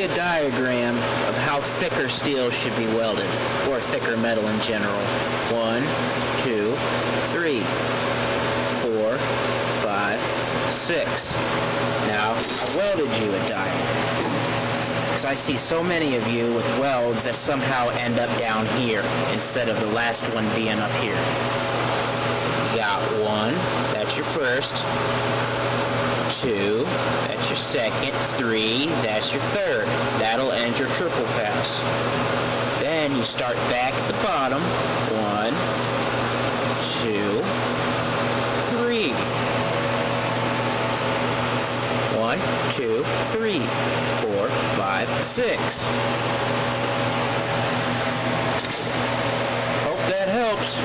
a diagram of how thicker steel should be welded, or thicker metal in general. 1, 2, 3, 4, 5, 6. Now, I welded you a diagram, because I see so many of you with welds that somehow end up down here, instead of the last one being up here. You got 1, that's your first. 2, that's your second. 3, that's your third. That'll end your triple pass. Then you start back at the bottom. 1, 2, 3. 1, 2, 3, 4, 5, 6. Hope that helps.